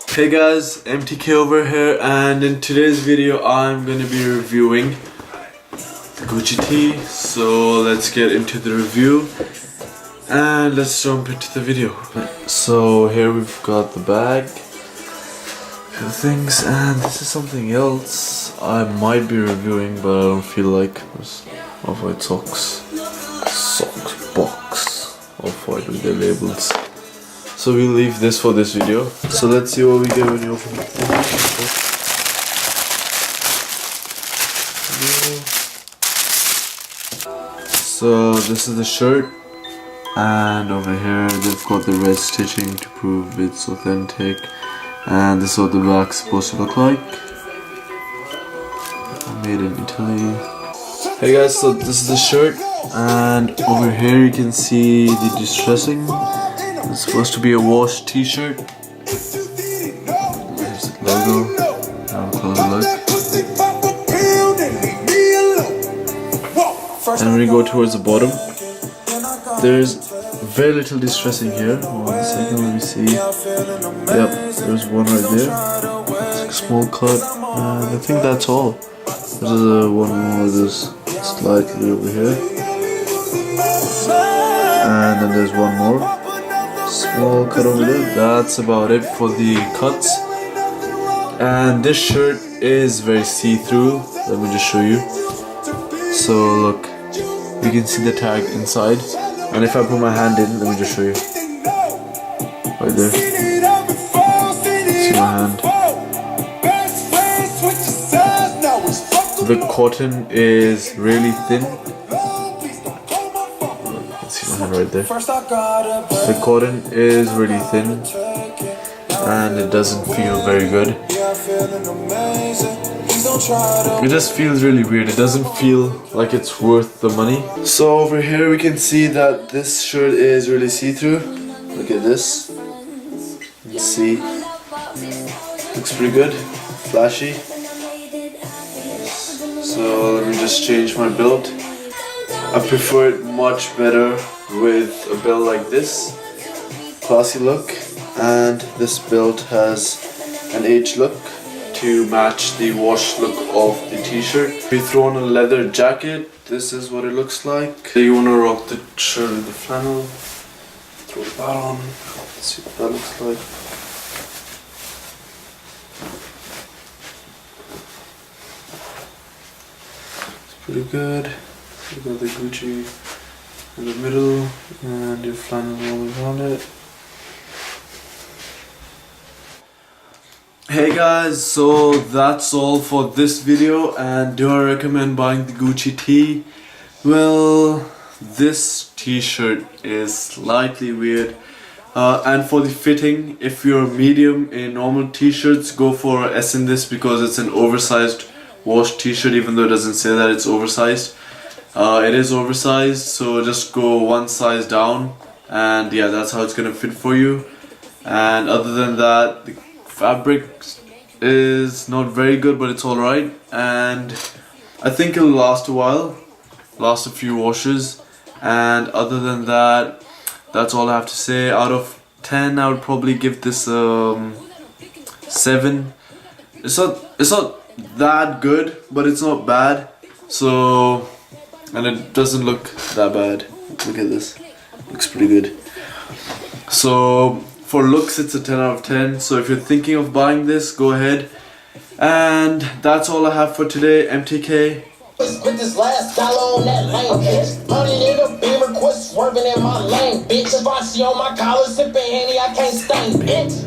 Hey guys, MTK over here, and in today's video I'm gonna be reviewing the Gucci tee. So let's get into the review and let's jump into the video. So here we've got the bag, few things, and this is something else I might be reviewing, but I don't feel like. Off-white socks box, off-white with their labels. So we'll leave this for this video. So let's see what we get when you open it. So this is the shirt, and over here they've got the red stitching to prove it's authentic, and this is what the back's supposed to look like. Made in Italy. Hey guys, so this is the shirt, and over here you can see the distressing. It's supposed to be a wash t-shirt. There's the logo. Now closer look. And when we go towards the bottom, there's very little distressing here. 1 second, let me see. Yep, there's one right there. It's a small cut, and I think that's all. There's one more of this slightly over here, and then there's one more small cut over there. That's about it for the cuts. And this shirt is very see-through. Let me just show you. So look, you can see the tag inside, and if I put my hand in, let me just show you. Right there. See my hand. The cotton is really thin. See my hand right there. The cotton is really thin, and it doesn't feel very good. It just feels really weird. It doesn't feel like it's worth the money. So over here we can see that this shirt is really see-through. Look at this. You can see. Looks pretty good. Flashy. So let me just change my belt. I prefer it much better with a belt like this. Classy look. And this belt has an H look to match the wash look of the t-shirt. If you throw on a leather jacket, this is what it looks like. So you want to rock the shirt with the flannel. Throw that on. Let's see what that looks like. Pretty good. You got the Gucci in the middle and your flannel all around it. Hey guys, so that's all for this video, and do I recommend buying the Gucci tee? Well, this t-shirt is slightly weird, and for the fitting, if you're medium in normal t-shirts, go for S in this because it's an oversized wash t-shirt, even though it doesn't say that it's oversized. It is oversized, so just go one size down, and yeah, that's how it's gonna fit for you. And other than that, the fabric is not very good, but it's alright, and I think it'll last a while, last a few washes. And other than that, that's all I have to say. Out of 10, I would probably give this 7. It's not that good, but it's not bad. So, and it doesn't look that bad. Look at this, looks pretty good. So for looks, it's a 10 out of 10. So if you're thinking of buying this, go ahead. And that's all I have for today. MTK. With this last dollar on that lane, bitch. 100 in the beamer, quit swerving in my lane, bitch. If I see on my collar, sipping Henny, I can't stain, bitch.